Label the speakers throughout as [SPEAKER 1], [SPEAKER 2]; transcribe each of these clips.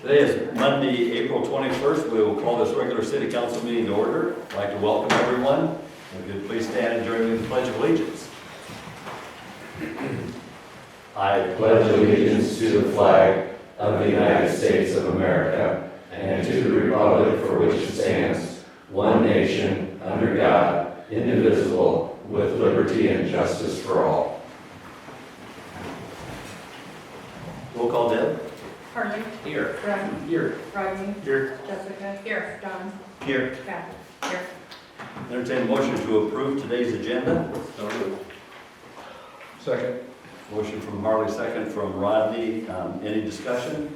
[SPEAKER 1] Today is Monday, April 21st. We will call this regular city council meeting to order. I'd like to welcome everyone. If you could please stand and join me in the Pledge of Allegiance. I
[SPEAKER 2] pledge allegiance to the flag of the United States of America and to the republic for which it stands, one nation, under God, indivisible, with liberty and justice for all.
[SPEAKER 1] Roll call, Deb.
[SPEAKER 3] Harley.
[SPEAKER 1] Here.
[SPEAKER 3] Brad.
[SPEAKER 1] Here.
[SPEAKER 3] Rodney.
[SPEAKER 1] Here.
[SPEAKER 3] Jessica. Here. Don.
[SPEAKER 1] Here.
[SPEAKER 3] Kathy. Here.
[SPEAKER 1] Entertain a motion to approve today's agenda. So moved.
[SPEAKER 4] Second.
[SPEAKER 1] Motion from Harley, second from Rodney. Any discussion?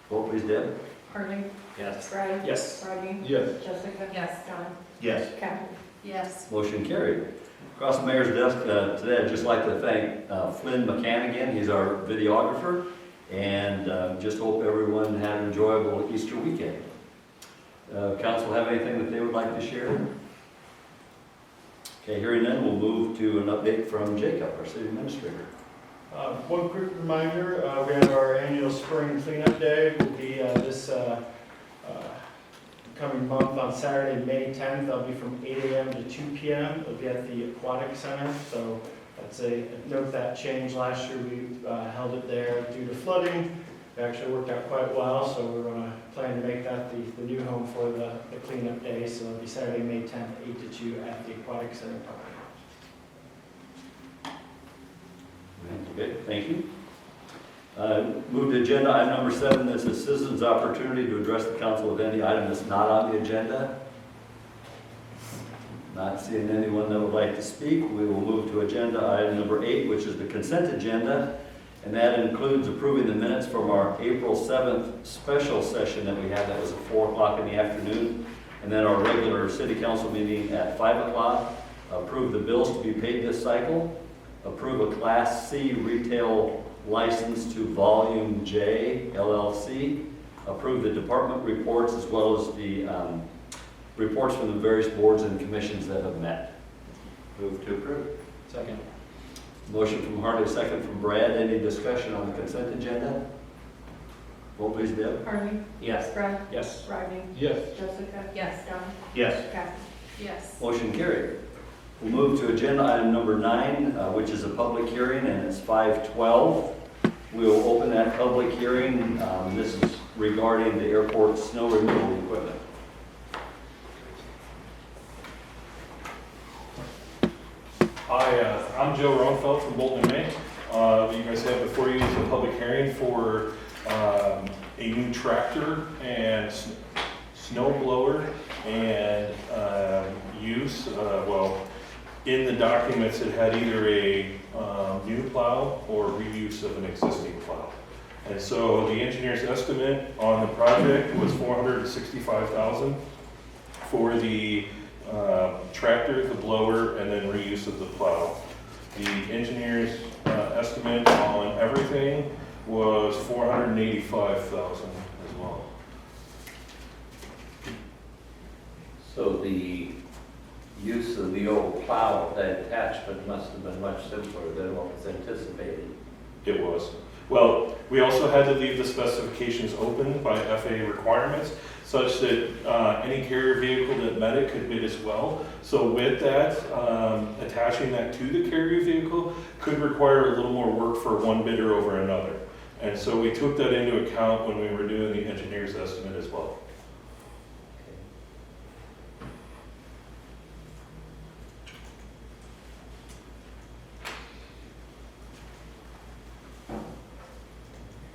[SPEAKER 1] Vote please, Deb.
[SPEAKER 3] Harley.
[SPEAKER 1] Yes.
[SPEAKER 3] Brad.
[SPEAKER 4] Yes.
[SPEAKER 3] Rodney.
[SPEAKER 4] Yes.
[SPEAKER 3] Jessica. Yes. Don.
[SPEAKER 4] Yes.
[SPEAKER 3] Kathy. Yes.
[SPEAKER 1] Motion carried. Across the mayor's desk today, I'd just like to thank Flynn McCann again. He's our videographer. And just hope everyone had an enjoyable Easter weekend. Council have anything that they would like to share? Okay, hearing none, we'll move to an update from Jacob, our city administrator.
[SPEAKER 5] One quick reminder, we have our annual spring cleanup day. Will be this coming month on Saturday, May 10th. That'll be from 8 a.m. to 2 p.m. It'll be at the Aquatic Center. So that's a note that change. Last year we held it there due to flooding. It actually worked out quite well, so we're going to plan to make that the new home for the cleanup day. So it'll be Saturday, May 10th, 8 to 2 at the Aquatic Center Park.
[SPEAKER 1] Okay, thank you. Move to agenda item number 7. This is citizens' opportunity to address the council with any item that's not on the agenda. Not seeing anyone that would like to speak, we will move to agenda item number 8, which is the consent agenda. And that includes approving the minutes from our April 7th special session that we had. That was at 4 o'clock in the afternoon. And then our regular city council meeting at 5 o'clock. Approve the bills to be paid this cycle. Approve a Class C retail license to Volume J LLC. Approve the department reports as well as the reports from the various boards and commissions that have met. Move to approve.
[SPEAKER 4] Second.
[SPEAKER 1] Motion from Harley, second from Brad. Any discussion on the consent agenda? Vote please, Deb.
[SPEAKER 3] Harley.
[SPEAKER 1] Yes.
[SPEAKER 3] Brad.
[SPEAKER 4] Yes.
[SPEAKER 3] Rodney.
[SPEAKER 4] Yes.
[SPEAKER 3] Jessica. Yes. Don.
[SPEAKER 4] Yes.
[SPEAKER 3] Kathy. Yes.
[SPEAKER 1] Motion carried. We'll move to agenda item number 9, which is a public hearing, and it's 5:12. We will open that public hearing. This is regarding the airport snow removal equipment.
[SPEAKER 6] Hi, I'm Joe Ronfeld from Bolton and May. What you guys have before you is a public hearing for a new tractor and snow blower and use. In the documents it had either a new plow or reuse of an existing plow. And so the engineer's estimate on the project was $465,000 for the tractor, the blower, and then reuse of the plow. The engineer's estimate on everything was $485,000 as well.
[SPEAKER 7] So the use of the old plow, that attachment must have been much simpler than what was anticipated.
[SPEAKER 6] It was. Well, we also had to leave the specifications open by FAA requirements, such that any carrier vehicle that met it could bid as well. So with that, attaching that to the carrier vehicle could require a little more work for one bidder over another. And so we took that into account when we were doing the engineer's estimate as well.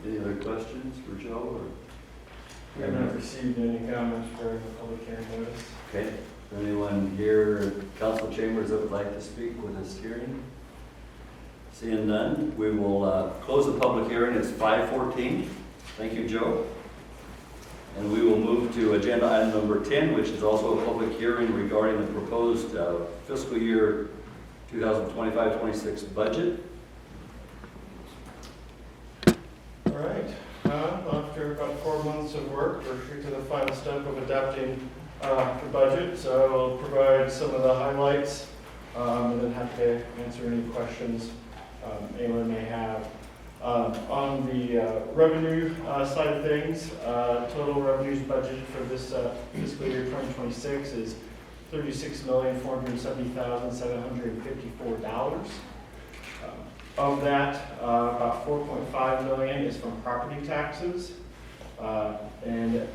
[SPEAKER 1] Any other questions for Joe?
[SPEAKER 5] We have not received any comments for the public hearing notice.
[SPEAKER 1] Okay. Anyone here at council chambers that would like to speak with this hearing? Seeing none, we will close the public hearing. It's 5:14. Thank you, Joe. And we will move to agenda item number 10, which is also a public hearing regarding the proposed fiscal year 2025-26 budget.
[SPEAKER 5] All right, after about 4 months of work, we're here to the final step of adopting the budget. So I'll provide some of the highlights and then have to answer any questions anyone may have. On the revenue side of things, total revenues budgeted for this fiscal year 2026 is $36,470,754. Of that, about $4.5 million is from property taxes, and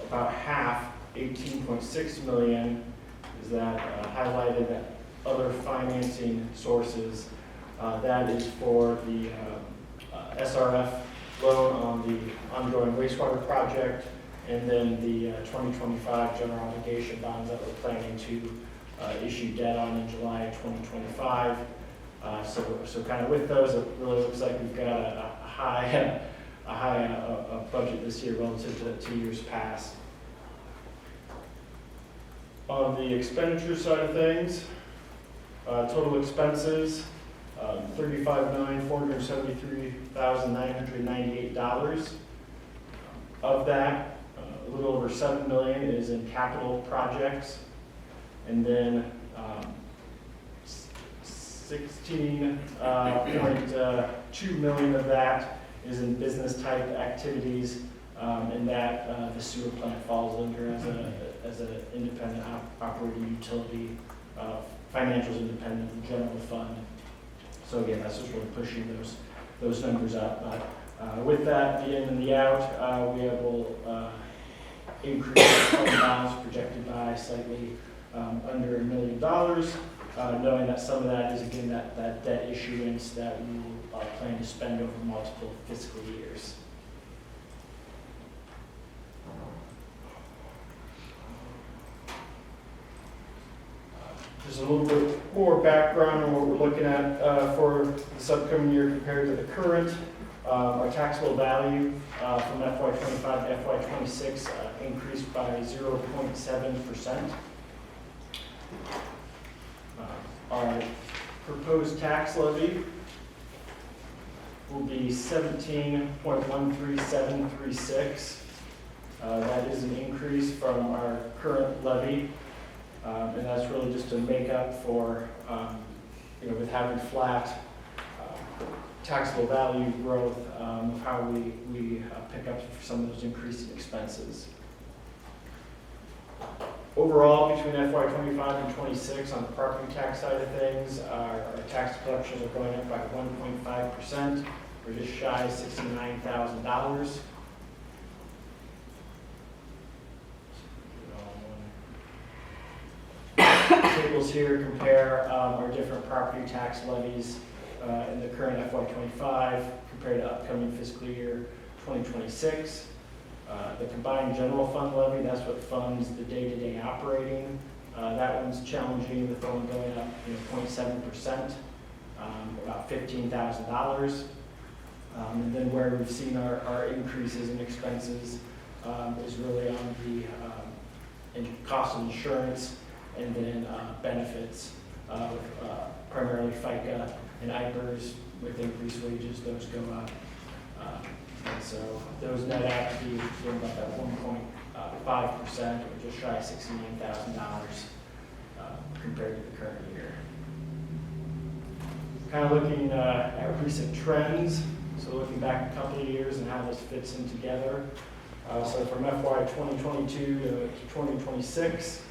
[SPEAKER 5] about half, $18.6 million, is that highlighted at other financing sources. That is for the SRF loan on the ongoing wastewater project, and then the 2025 general obligation bonds that we're planning to issue debt on in July of 2025. So kind of with those, it really looks like we've got a high budget this year relative to the 2 years past. On the expenditure side of things, total expenses, $35,473,998. Of that, a little over $7 million is in capital projects, and then $16.2 million of that is in business type activities, and that the sewer plant falls under as an independent operating utility, financials independent of the general fund. So again, that's just really pushing those numbers up. But with that, the in and the out, we will increase the fund balance projected by slightly under $1 million, knowing that some of that is, again, that debt issuance that we will plan to spend over multiple fiscal years. Just a little bit more background on what we're looking at for this upcoming year compared to the current. Our taxable value from FY25 to FY26 increased by 0.7%. Our proposed tax levy will be 17.13736. That is an increase from our current levy. And that's really just to make up for, with having flat taxable value growth, of how we pick up for some of those increasing expenses. Overall, between FY25 and 26, on the property tax side of things, our tax collections are going up by 1.5%. We're just shy of $69,000. Tables here compare our different property tax levies in the current FY25 compared to upcoming fiscal year 2026. The combined general fund levy, that's what funds the day-to-day operating. That one's challenging, with only going up 0.7%, about $15,000. And then where we've seen our increases in expenses is really on the cost of insurance, and then benefits, primarily FICA and IPERS. With increased wages, those go up. And so those net out to be about that 1.5%, or just shy of $69,000 compared to the current year. Kind of looking at recent trends, so looking back a couple of years and how this fits in together. So from FY 2022 to 2026,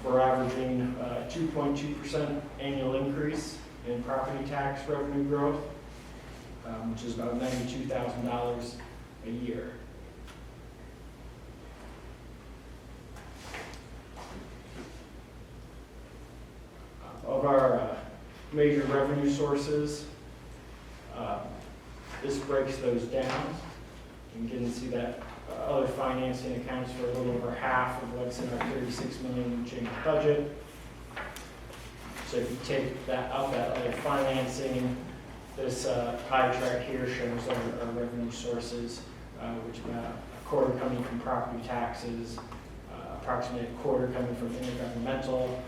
[SPEAKER 5] we're averaging 2.2% annual increase in property tax revenue growth, which is about $92,000 a year. Of our major revenue sources, this breaks those down. You can see that other financing accounts for a little over half of what's in our $36 million change budget. So if you take that out, that other financing, this pie chart here shows our revenue sources, which about a quarter coming from property taxes, approximately a quarter coming from intergovernmental.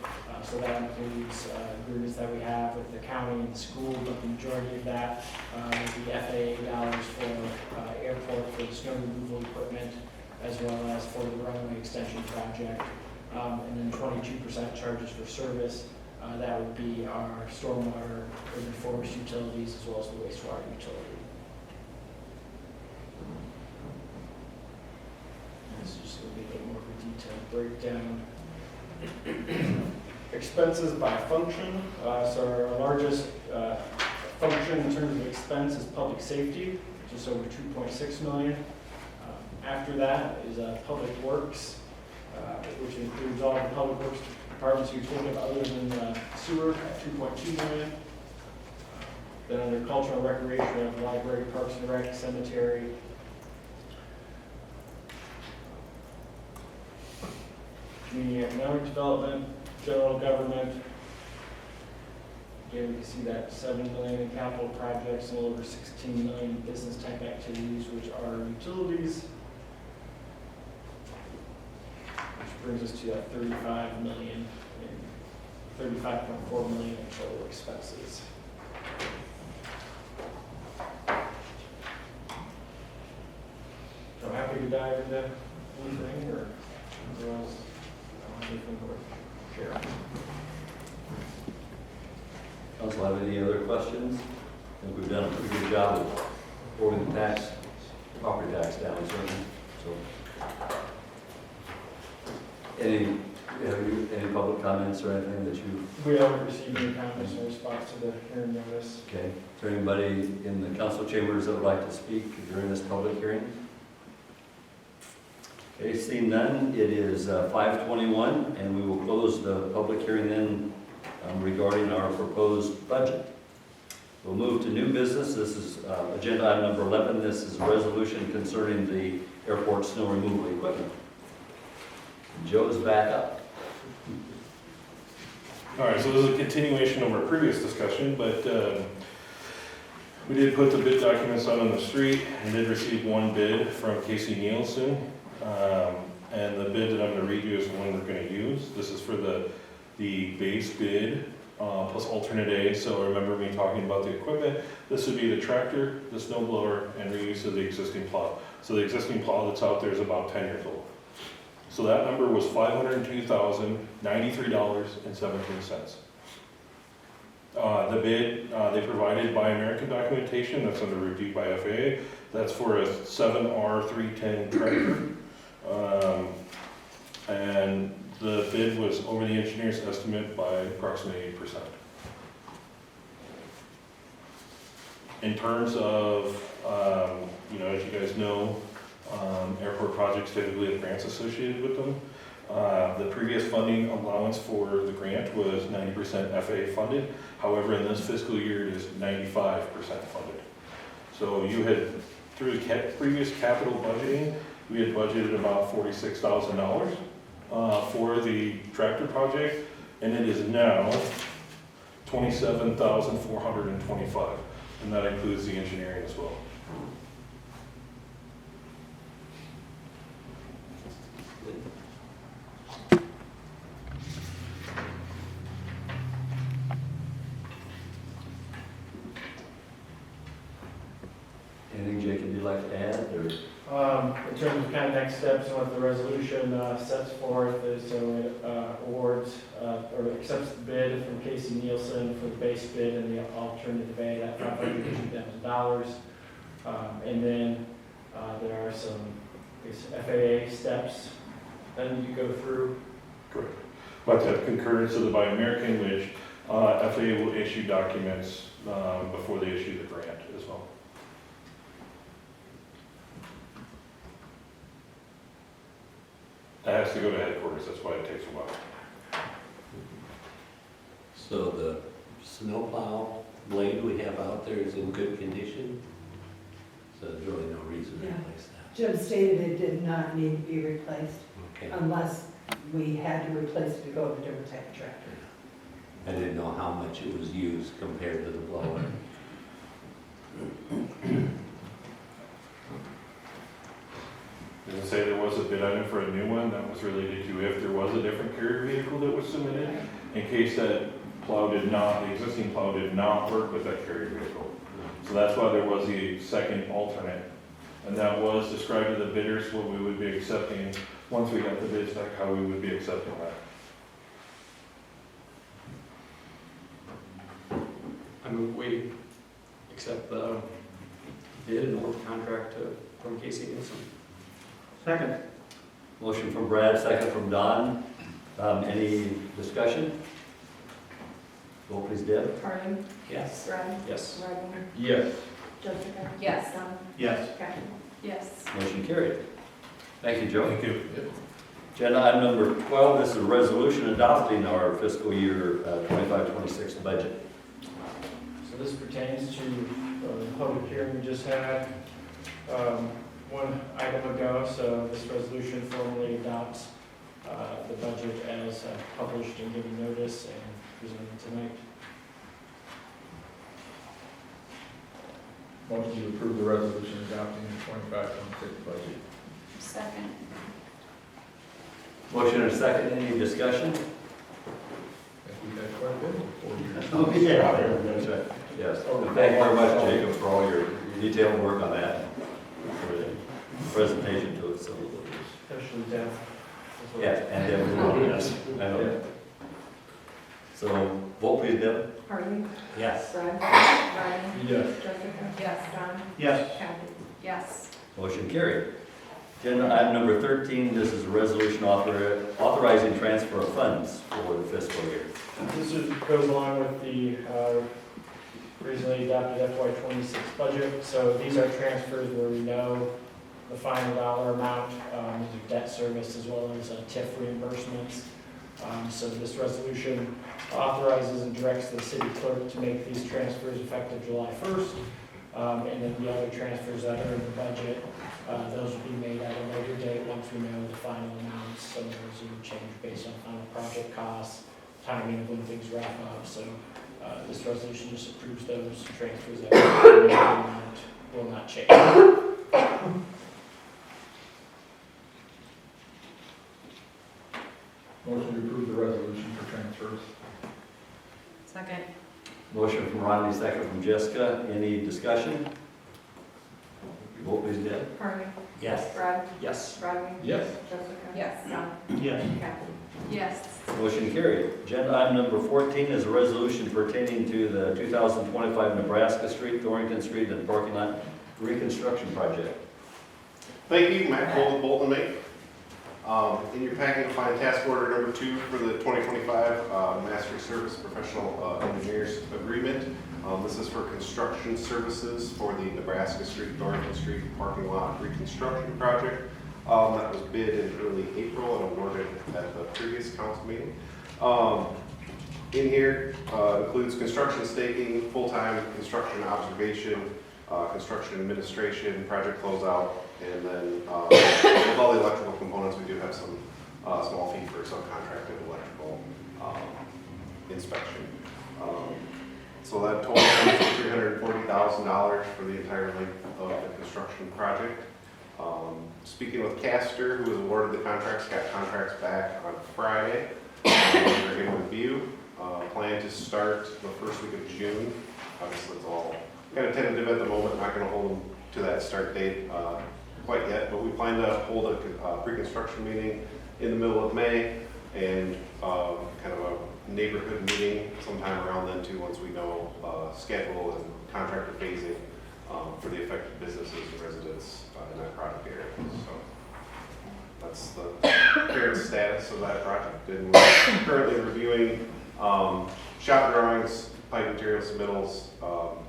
[SPEAKER 5] So that includes agreements that we have with the county and the school, but the majority of that is the FAA dollars for airport for the snow removal equipment, as well as for the runway extension project. And then 22% charges for service, That would be our stormwater, urban forest utilities, as well as the wastewater utility. This is just going to be a bit more of a detailed breakdown. Expenses by function. So our largest function in terms of expense is public safety, just over 2.6 million. After that is public works, which includes all the public works departments you think of other than sewer at 2.2 million. Then under cultural and recreation, we have library, parks and rec, cemetery. Community economic development, general government. Again, we can see that 7 million in capital projects and over 16 million in business type activities, which are utilities. Which brings us to that 35 million, 35.4 million in total expenses. So happy to dive into anything or otherwise, anything to share.
[SPEAKER 1] Council have any other questions? I think we've done a pretty good job of holding the tax, property tax down, certainly. So, any public comments or anything that you,
[SPEAKER 5] We haven't received any comments in response to the hearing notice.
[SPEAKER 1] okay? Is there anybody in the council chambers that would like to speak during this public hearing? Okay, seeing none, it is 5:21, and we will close the public hearing then regarding our proposed budget. We'll move to new business. This is agenda item number 11. This is a resolution concerning the airport snow removal equipment. Joe's back up.
[SPEAKER 6] All right, so this is a continuation of our previous discussion, but we did put the bid documents out on the street and did receive one bid from Casey Nielsen. And the bid that I'm going to read you is the one we're going to use. This is for the base bid plus alternate A. So remember me talking about the equipment. This would be the tractor, the snow blower, and reuse of the existing plow. So the existing plow that's out there is about 10 years old. So that number was $502,093.17. The bid they provided by American documentation that's under review by FAA. That's for a 7R310 tractor. And the bid was over the engineer's estimate by approximately 8%. In terms of, as you guys know, airport projects typically have grants associated with them. The previous funding allowance for the grant was 90% FAA funded. However, in this fiscal year, it is 95% funded. So you had, through the previous capital budgeting, we had budgeted about $46,000 for the tractor project, and it is now $27,425, and that includes the engineering as well.
[SPEAKER 1] Anything, Jacob, you'd like to add, or?
[SPEAKER 5] In terms of kind of next steps and what the resolution sets forth is so it awards or accepts the bid from Casey Nielsen for the base bid and the alternative A, that $550,000. And then there are some FAA steps that you go through.
[SPEAKER 6] Correct. But to have concurrence of the Buy American, which FAA will issue documents before they issue the grant as well. That has to go to headquarters, that's why it takes a while.
[SPEAKER 7] So the snowplow blade we have out there is in good condition? So there's really no reason to
[SPEAKER 8] Yeah.
[SPEAKER 7] replace that.
[SPEAKER 8] Jim stated it did not need to be replaced
[SPEAKER 7] Okay.
[SPEAKER 8] unless we had to replace it to go to a different type of tractor.
[SPEAKER 7] I didn't know how much it was used compared to the blower.
[SPEAKER 6] Does it say there was a bid item for a new one that was related to if there was a different carrier vehicle that was submitted? In case that plow did not, the existing plow did not work with that carrier vehicle. So that's why there was the second alternate. And that was described to the bidders what we would be accepting, once we got the bids back, how we would be accepting that.
[SPEAKER 9] move we accept the bid and award the contract from Casey Nielsen.
[SPEAKER 5] Second.
[SPEAKER 1] Motion from Brad, second from Don. Any discussion? Vote please, Deb.
[SPEAKER 3] Harley.
[SPEAKER 9] Yes.
[SPEAKER 3] Brad.
[SPEAKER 9] Yes.
[SPEAKER 3] Rodney.
[SPEAKER 4] Yes.
[SPEAKER 3] Jessica.
[SPEAKER 8] Yes.
[SPEAKER 3] Don.
[SPEAKER 5] Yes.
[SPEAKER 3] Kathy. Yes.
[SPEAKER 1] Motion carried. Thank you, Joe.
[SPEAKER 6] Thank you.
[SPEAKER 1] Agenda item number 12, this is a resolution adopting our fiscal year 25-26 budget.
[SPEAKER 5] So this pertains to the public hearing we just had one item ago. So this resolution formally adopts the budget as published and given notice and presented tonight.
[SPEAKER 4] Motion to approve the resolution adopting the 25-26 budget.
[SPEAKER 3] Second.
[SPEAKER 1] Motion and a second, any discussion?
[SPEAKER 4] I think we've had quite a bit for 4 years.
[SPEAKER 1] Oh, yeah, that's right. Yes. And thank you very much, Jacob, for all your detailed work on that, for the presentation to us. So,
[SPEAKER 5] Especially Deb.
[SPEAKER 1] yeah, and Deb, yes, I know. So, vote please, Deb.
[SPEAKER 3] Harley.
[SPEAKER 1] Yes.
[SPEAKER 3] Brad. Rodney.
[SPEAKER 4] Yes.
[SPEAKER 3] Jessica. Yes. Don.
[SPEAKER 5] Yes.
[SPEAKER 3] Kathy. Yes.
[SPEAKER 1] Motion carried. Agenda item number 13, this is a resolution authorizing transfer of funds for the fiscal year.
[SPEAKER 5] Goes along with the recently adopted FY26 budget. So these are transfers where we know the final dollar amount, these are debt service as well as TIF reimbursements. So this resolution authorizes and directs the city clerk to make these transfers effective July 1st. And then the other transfers that are in the budget, those will be made at a later date once we know the final amounts. Some of those will change based on final project costs, timing of when things wrap up. So this resolution just approves those transfers that will not change.
[SPEAKER 4] Motion to approve the resolution for transfers.
[SPEAKER 3] Second.
[SPEAKER 1] Motion from Rodney, second from Jessica. Any discussion? Vote please, Deb.
[SPEAKER 3] Harley.
[SPEAKER 1] Yes.
[SPEAKER 3] Brad.
[SPEAKER 9] Yes.
[SPEAKER 3] Rodney.
[SPEAKER 4] Yes.
[SPEAKER 3] Jessica. Yes. Don.
[SPEAKER 5] Yes.
[SPEAKER 3] Kathy. Yes.
[SPEAKER 1] Motion carried. Agenda item number 14 is a resolution pertaining to the 2025 Nebraska Street, Thornton Street, and parking lot reconstruction project.
[SPEAKER 10] Thank you, Matt Cole with Bolton Mate. In your packet, you'll find task order number 2 for the 2025 Master Service Professional Engineers Agreement. This is for construction services for the Nebraska Street, Thornton Street parking lot reconstruction project. That was bid in early April and awarded at the previous council meeting. In here includes construction staking, full-time construction observation, construction administration, project closeout, and then with all the electrical components, we do have some small fee for subcontracted electrical inspection. So that totals $340,000 for the entire length of the construction project. Speaking with Castor, who was awarded the contracts, got contracts back on Friday. They're in review. Plan to start the first week of June. Obviously, it's all kind of tentative at the moment. Not going to hold them to that start date quite yet, but we plan to hold a pre-construction meeting in the middle of May and kind of a neighborhood meeting sometime around then too, once we know schedule and contractor phasing for the affected businesses and residents in that project area. So that's the current status of that project. And we're currently reviewing shop drawings, pipe material submittals, all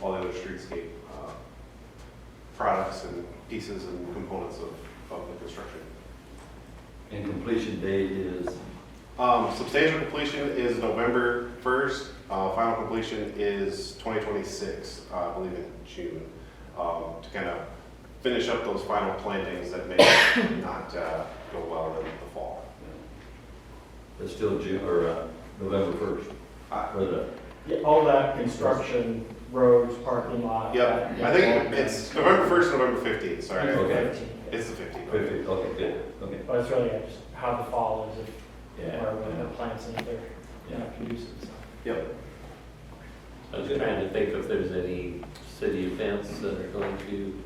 [SPEAKER 10] the other streetscape products and pieces and components of the construction.
[SPEAKER 1] And completion date is?
[SPEAKER 10] Substantial completion is November 1st. Final completion is 2026, I believe in June, to kind of finish up those final plantings that may not go well in the fall.
[SPEAKER 1] It's still June, or November 1st? Or the,
[SPEAKER 5] Yeah, all that construction, roads, parking lot.
[SPEAKER 10] Yep, I think it's November 1st, November 15th, sorry.
[SPEAKER 1] Okay.
[SPEAKER 10] It's the 15th.
[SPEAKER 1] 50, okay, good, okay.
[SPEAKER 5] But it's really just how the fall is, if,
[SPEAKER 1] Yeah.
[SPEAKER 5] or when the plants and if they're not conducive, so.
[SPEAKER 1] Yep.
[SPEAKER 7] I was trying to think if there's any city events that are going to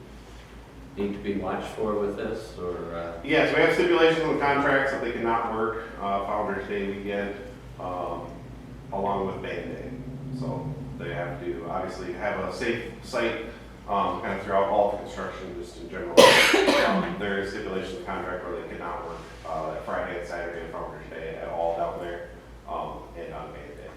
[SPEAKER 7] need to be watched for with this, or,
[SPEAKER 10] Yes, we have stipulations on the contracts that they cannot work Founder's Day weekend, along with Band Day. So They have to obviously have a safe site, kind of throughout all the construction, just in general. There is stipulations in the contract where they cannot work, Friday and Saturday and Founder's Day at all down there, and unpaid day.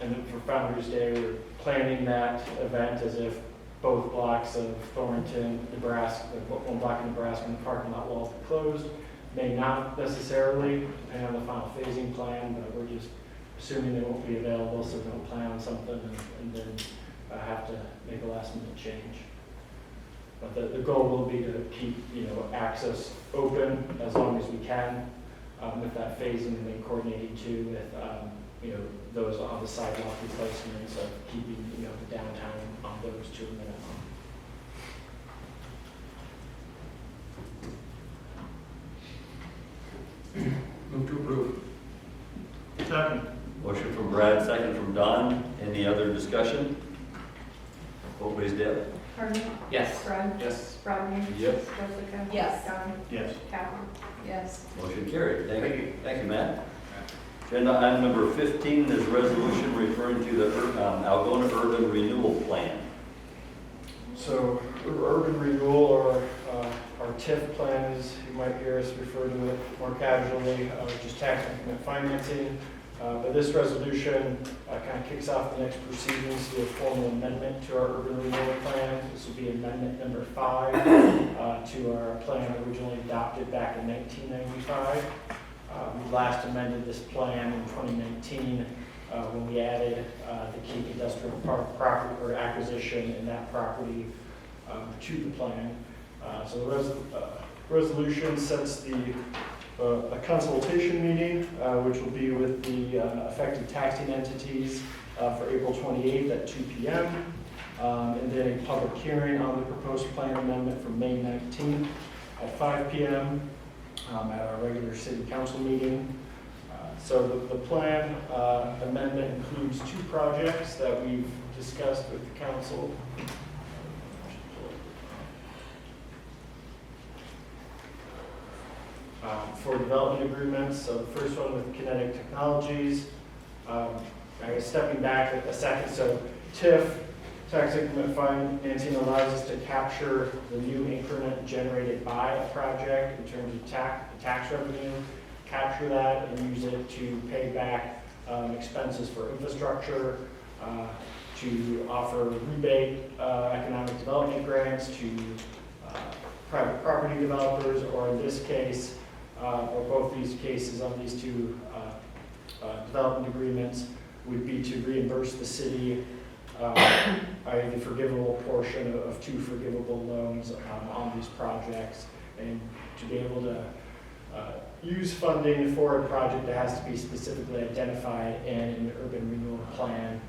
[SPEAKER 5] And then for Founder's Day, we're planning that event as if both blocks of Thornton, Nebraska, one block in Nebraska and the parking lot walls are closed. May not necessarily, depending on the final phasing plan, but we're just assuming they won't be available, so we don't plan on something and then have to make a last minute change. But the goal will be to keep, access open as long as we can, with that phasing and then coordinating too with, those on the sidewalk replacements of keeping, the downtown on those to a minimum.
[SPEAKER 9] Move to approve.
[SPEAKER 5] Second.
[SPEAKER 1] Motion from Brad, second from Don. Any other discussion? Vote please, Deb.
[SPEAKER 3] Harmon.
[SPEAKER 9] Yes.
[SPEAKER 3] Brad.
[SPEAKER 9] Yes.
[SPEAKER 3] Rodney.
[SPEAKER 9] Yes.
[SPEAKER 3] Jessica.
[SPEAKER 8] Yes.
[SPEAKER 3] Don.
[SPEAKER 5] Yes.
[SPEAKER 3] Captain. Yes.
[SPEAKER 1] Motion carried. Thank you. Thank you, Matt. Agenda item number 15 is resolution referring to the Algona Urban Renewal Plan.
[SPEAKER 5] So urban renewal, or our TIF plan, as you might hear us refer to it more casually, which is tax increment financing. But this resolution kind of kicks off the next proceedings to a formal amendment to our urban renewal plan. This will be amendment number 5 to our plan originally adopted back in 1995. We last amended this plan in 2019 when we added the Keep Industrial Park property or acquisition in that property to the plan. So the resolution sets a consultation meeting, which will be with the affected taxing entities for April 28th at 2 p.m. And then a public hearing on the proposed plan amendment for May 19th at 5 p.m. At our regular city council meeting. So the plan amendment includes 2 projects that we've discussed with the council. For development agreements, so the first one with Kinetic Technologies. I guess stepping back a second, so TIF, tax increment financing, allows us to capture the new increment generated by a project in terms of tax revenue, capture that and use it to pay back expenses for infrastructure, to offer rebate economic development grants to private property developers, or in this case, or both these cases on these 2 development agreements, would be to reimburse the city the forgivable portion of 2 forgivable loans on these projects, and to be able to use funding for a project that has to be specifically identified in an urban renewal plan.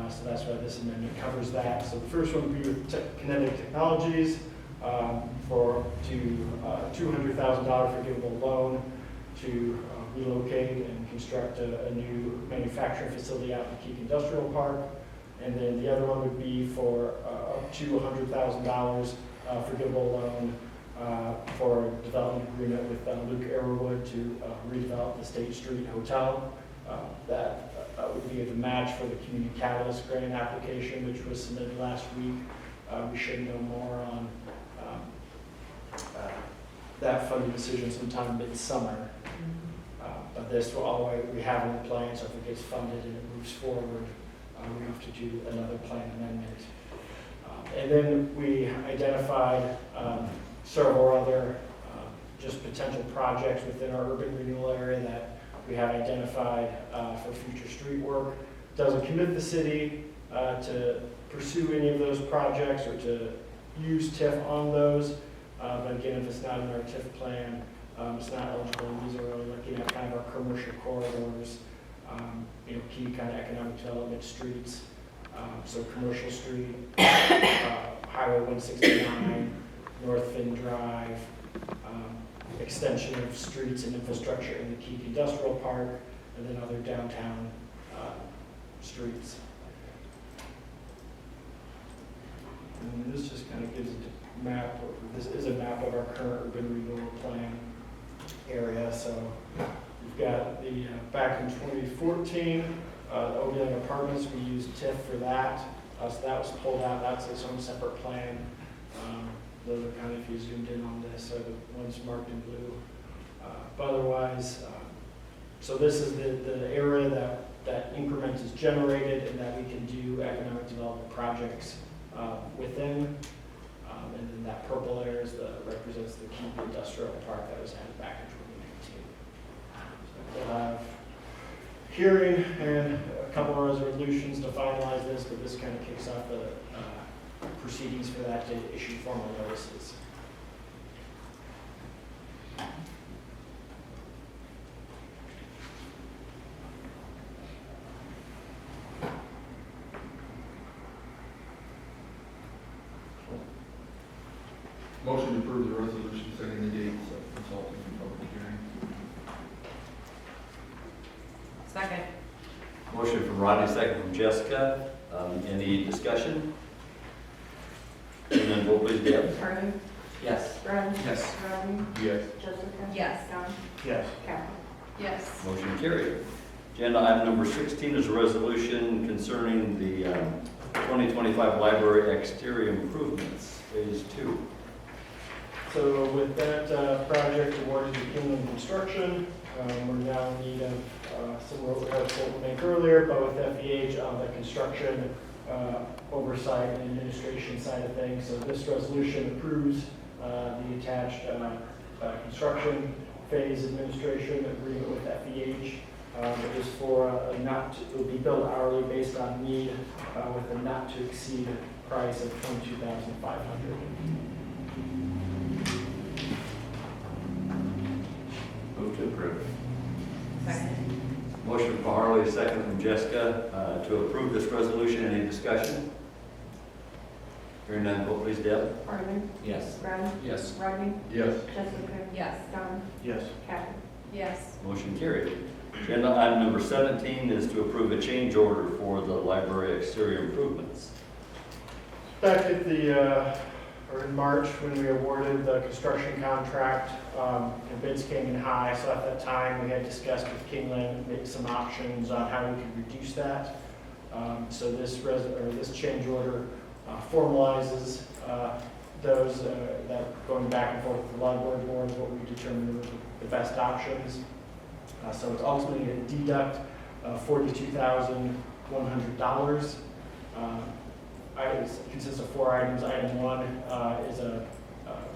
[SPEAKER 5] So that's why this amendment covers that. So the first one would be with Kinetic Technologies for $200,000 forgivable loan to relocate and construct a new manufacturing facility out in Keep Industrial Park. And then the other one would be for up to $100,000 forgivable loan for a development agreement with Luke Arrowwood to redevelop the State Street Hotel. That would be the match for the Community Catalyst grant application, which was submitted last week. We should know more on that funding decision sometime midsummer. But this will all we have in the plan, so if it gets funded and it moves forward, we have to do another plan amendment. And then we identified several other just potential projects within our urban renewal area that we have identified for future street work. Doesn't commit the city to pursue any of those projects or to use TIF on those. But again, if it's not in our TIF plan, it's not eligible. These are really looking at kind of our commercial corridors, key kind of economic development streets. So Commercial Street, Highway 169, North Finn Drive, extension of streets and infrastructure in the Keep Industrial Park, and then other downtown streets. And this just kind of gives a map, this is a map of our current urban renewal plan area. So we've got the, back in 2014, Old Young Apartments, we used TIF for that, so that was pulled out, that's its own separate plan. Those are kind of, if you zoomed in on this, so the ones marked in blue. But otherwise, so this is the area that increment is generated and that we can do economic development projects within. And then that purple area represents the Keep Industrial Park that was added back in 2019. So we'll have hearing and a couple of resolutions to finalize this, but this kind of kicks off the proceedings for that to issue formal notices.
[SPEAKER 4] Motion to approve the resolution setting the dates of consulting and public hearing.
[SPEAKER 3] Second.
[SPEAKER 1] Motion from Rodney, second from Jessica. Any discussion? And then vote please, Deb.
[SPEAKER 3] Harley.
[SPEAKER 9] Yes.
[SPEAKER 3] Brad.
[SPEAKER 9] Yes.
[SPEAKER 3] Rodney.
[SPEAKER 4] Yes.
[SPEAKER 3] Jessica. Yes. Don.
[SPEAKER 5] Yes.
[SPEAKER 3] Captain. Yes.
[SPEAKER 1] Motion carried. Agenda item number 16 is a resolution concerning the 2025 library exterior improvements, phase 2.
[SPEAKER 5] So with that project awarded to Kinlan Construction, we're now in need of some road repair that we made earlier, but with FEH on the construction oversight and administration side of things. So this resolution approves the attached construction phase administration agreement with FEH. It is for a it will be billed hourly based on need with a not to exceed price of $22,500.
[SPEAKER 7] Move to approve.
[SPEAKER 3] Second.
[SPEAKER 1] Motion from Harley, second from Jessica to approve this resolution. Any discussion? Hearing none, vote please, Deb.
[SPEAKER 3] Harley.
[SPEAKER 9] Yes.
[SPEAKER 3] Brad.
[SPEAKER 9] Yes.
[SPEAKER 3] Rodney.
[SPEAKER 4] Yes.
[SPEAKER 3] Jessica. Yes. Don.
[SPEAKER 5] Yes.
[SPEAKER 3] Captain. Yes.
[SPEAKER 1] Motion carried. Agenda item number 17 is to approve a change order for the library exterior improvements.
[SPEAKER 5] Back at or in March, when we awarded the construction contract, the bids came in high, so at that time, we had discussed with Kingland, made some options on how we could reduce that. So this change order formalizes those that going back and forth with the library board, what we determined were the best options. So it's ultimately a deduct of $42,100. It consists of 4 items. Item 1 is a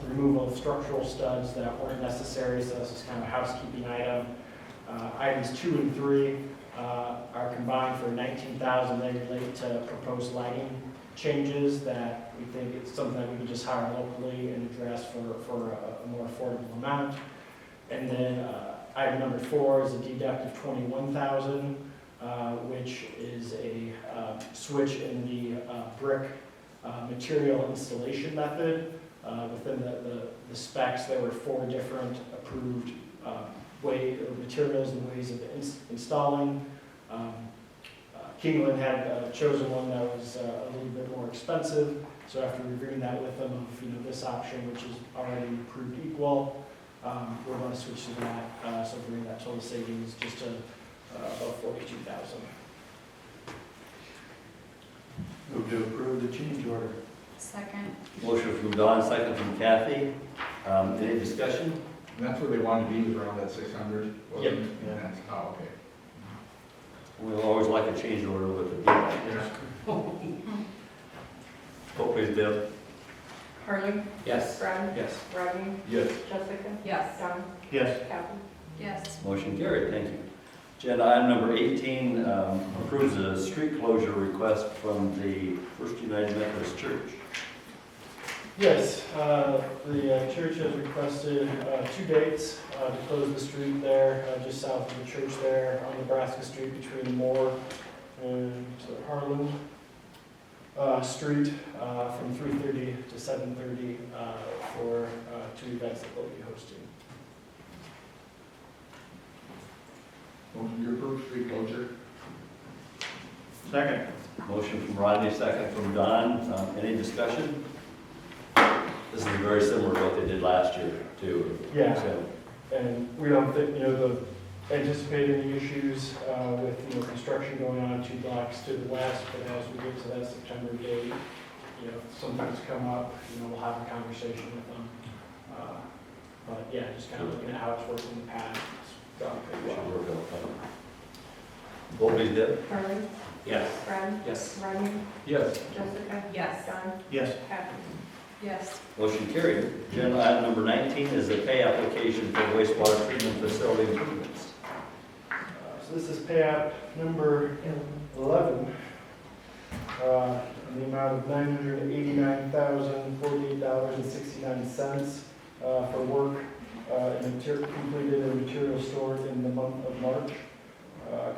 [SPEAKER 5] removal of structural studs that weren't necessary, so this is kind of a housekeeping item. Items 2 and 3 are combined for $19,000. They relate to proposed lighting changes that we think it's something that we can just hire locally and address for a more affordable amount. And then item number 4 is a deduct of $21,000. Which is a switch in the brick material installation method. Within the specs, there were 4 different approved materials and ways of installing. Kingland had chosen one that was a little bit more expensive, so after reviewing that with them of this option, which is already proved equal, we're going to switch to that, so bring that total savings just to about $42,000.
[SPEAKER 4] Move to approve the change order.
[SPEAKER 3] Second.
[SPEAKER 1] Motion from Don, second from Kathy. Any discussion?
[SPEAKER 4] And that's where they wanted to be, was around that 600? wasn't
[SPEAKER 5] Yep.
[SPEAKER 4] it? And that's, oh, okay.
[SPEAKER 1] We'll always like a change order with a deduct. Vote please, Deb.
[SPEAKER 3] Harley.
[SPEAKER 9] Yes.
[SPEAKER 3] Brad.
[SPEAKER 9] Yes.
[SPEAKER 3] Rodney.
[SPEAKER 4] Yes.
[SPEAKER 3] Jessica. Yes. Don.
[SPEAKER 5] Yes.
[SPEAKER 3] Captain. Yes.
[SPEAKER 1] Motion carried, thank you. Agenda item number 18 approves a street closure request from the First United Methodist Church.
[SPEAKER 5] Yes, the church has requested 2 dates to close the street there, just south of the church there on Nebraska Street between Moore and Harlan Street from 3:30 to 7:30 for 2 events that they'll be hosting.
[SPEAKER 4] Motion to approve street closure.
[SPEAKER 5] Second.
[SPEAKER 1] Motion from Rodney, second from Don. Any discussion? This is very similar to what they did last year, too.
[SPEAKER 5] Yeah.
[SPEAKER 1] So,
[SPEAKER 5] And we don't think, the anticipate any issues with, construction going on 2 blocks to the west, but as we get to that September date, some things come up, we'll have a conversation with them. But yeah, just kind of looking at how it's worked in the past, it's gone pretty well.
[SPEAKER 1] Vote please, Deb.
[SPEAKER 3] Harley.
[SPEAKER 7] Yes.
[SPEAKER 3] Brad.
[SPEAKER 9] Yes.
[SPEAKER 3] Rodney.
[SPEAKER 6] Yes.
[SPEAKER 3] Jessica. Yes. Don.
[SPEAKER 5] Yes.
[SPEAKER 3] Kathy. Yes.
[SPEAKER 1] Motion carried. Agenda item number 19 is the pay application for wastewater treatment facility improvements.
[SPEAKER 5] So this is pay app number 11, in the amount of $989,048.69 for work completed and material stored in the month of March.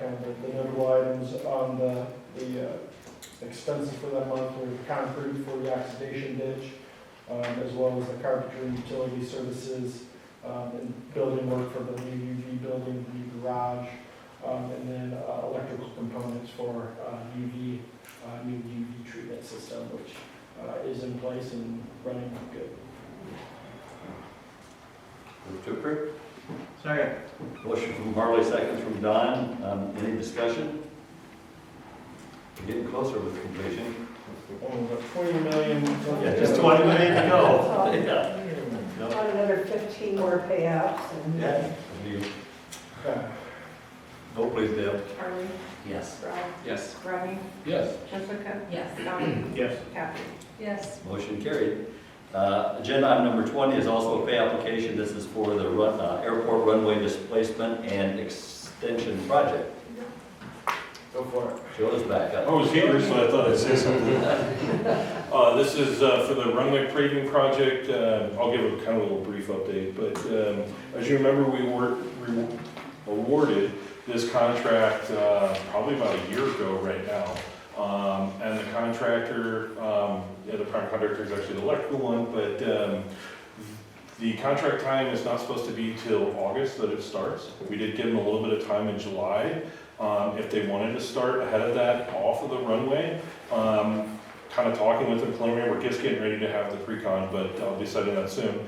[SPEAKER 5] Kind of the notable items on the expenses for that month were concrete for the oxidation ditch, as well as the carpentry and utility services, and building work for the new UV building, the new garage, and then electrical components for new UV treatment system, which is in place and running good.
[SPEAKER 1] Move to approve.
[SPEAKER 5] Second.
[SPEAKER 1] Motion from Harley, second from Don. Any discussion? We're getting closer with completion.
[SPEAKER 5] About 20 million.
[SPEAKER 1] Yeah, just 20 million to go. Yeah.
[SPEAKER 8] About another 15 more payouts and.
[SPEAKER 1] Yeah.
[SPEAKER 5] Okay.
[SPEAKER 1] Vote please, Deb.
[SPEAKER 3] Harley.
[SPEAKER 7] Yes.
[SPEAKER 3] Brad.
[SPEAKER 9] Yes.
[SPEAKER 3] Rodney.
[SPEAKER 6] Yes.
[SPEAKER 3] Jessica. Yes. Don.
[SPEAKER 5] Yes.
[SPEAKER 3] Kathy. Yes.
[SPEAKER 1] Motion carried. Agenda item number 20 is also a pay application. This is for the airport runway displacement and extension project.
[SPEAKER 5] Go for it.
[SPEAKER 1] Joe's back
[SPEAKER 6] I
[SPEAKER 1] up.
[SPEAKER 6] was here, so I thought I'd say something. This is for the runway paving project. I'll give a kind of a little brief update, but as you remember, we were awarded this contract probably about a year ago right now. And the contractor, the prime contractor is actually the electrical one, but the contract time is not supposed to be till August that it starts. We did give them a little bit of time in July. If they wanted to start ahead of that off of the runway, kind of talking with them preliminary, we're just getting ready to have the pre-con, but I'll be setting that soon.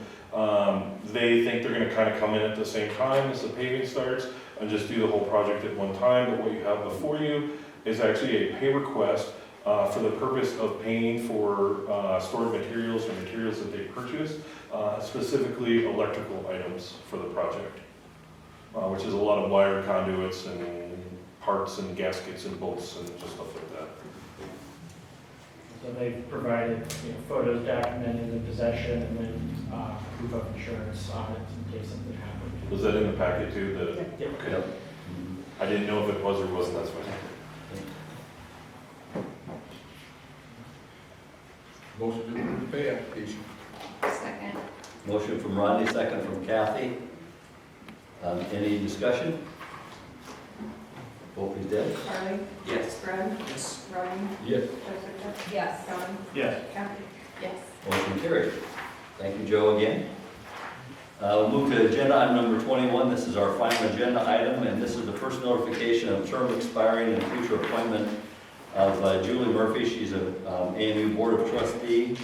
[SPEAKER 6] They think they're gonna kind of come in at the same time as the paving starts and just do the whole project at one time, but what you have before you is actually a pay request for the purpose of paying for stored materials or materials that they purchased, specifically electrical items for the project, which is a lot of wire conduits and parts and gaskets and bolts and just stuff like that.
[SPEAKER 5] So they've provided, photos documenting the possession and then proof of insurance on it in case something happened.
[SPEAKER 6] Was that in the packet too?
[SPEAKER 5] Yeah.
[SPEAKER 6] Okay. I didn't know if it was or wasn't, that's fine.
[SPEAKER 4] Motion to approve the pay application.
[SPEAKER 3] Second.
[SPEAKER 1] Motion from Rodney, second from Kathy. Any discussion? Vote please, Deb.
[SPEAKER 3] Harley.
[SPEAKER 9] Yes.
[SPEAKER 3] Brad.
[SPEAKER 9] Yes.
[SPEAKER 3] Rodney.
[SPEAKER 6] Yes.
[SPEAKER 3] Jessica. Yes. Don.
[SPEAKER 5] Yes.
[SPEAKER 3] Kathy. Yes.
[SPEAKER 1] Motion carried. Thank you, Joe, again. We'll move to agenda item number 21. This is our final agenda item, and this is the first notification of term expiring and future appointment of Julie Murphy. She's an AMU Board of Trustee,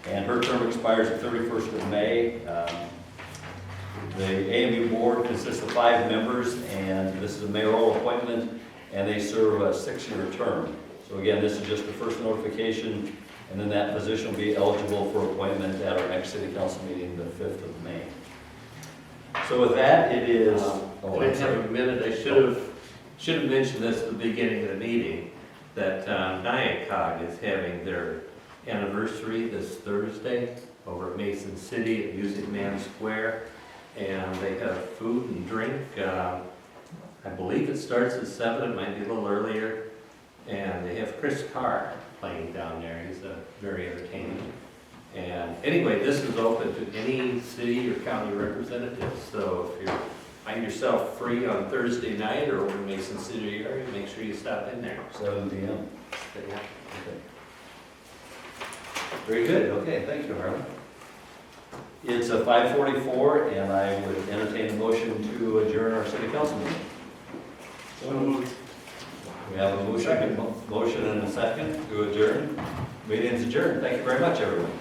[SPEAKER 1] and her term expires the 31st of May. The AMU Board consists of 5 members, and this is a mayoral appointment, and they serve a 6-year term. So again, this is just the first notification, and then that position will be eligible for appointment at our next city council meeting, the 5th of May. So with that, it is...
[SPEAKER 7] I have a minute, I should have mentioned this at the beginning of the meeting, that NIACOG is having their anniversary this Thursday over at Mason City at Music Man Square, and they have food and drink. I believe it starts at 7, it might be a little earlier, and they have Chris Carr playing down there. He's very entertaining. And anyway, this is open to any city or county representative, so if you find yourself free on Thursday night or over in Mason City area, make sure you stop in there.
[SPEAKER 1] 7 p.m.
[SPEAKER 7] Yeah.
[SPEAKER 1] Okay. Very good. Okay, thank you, Harlan. It's 5:44, and I would entertain a motion to adjourn our city council meeting.
[SPEAKER 5] So moved.
[SPEAKER 1] We have a motion and a second to adjourn. Meeting is adjourned. Thank you very much, everyone.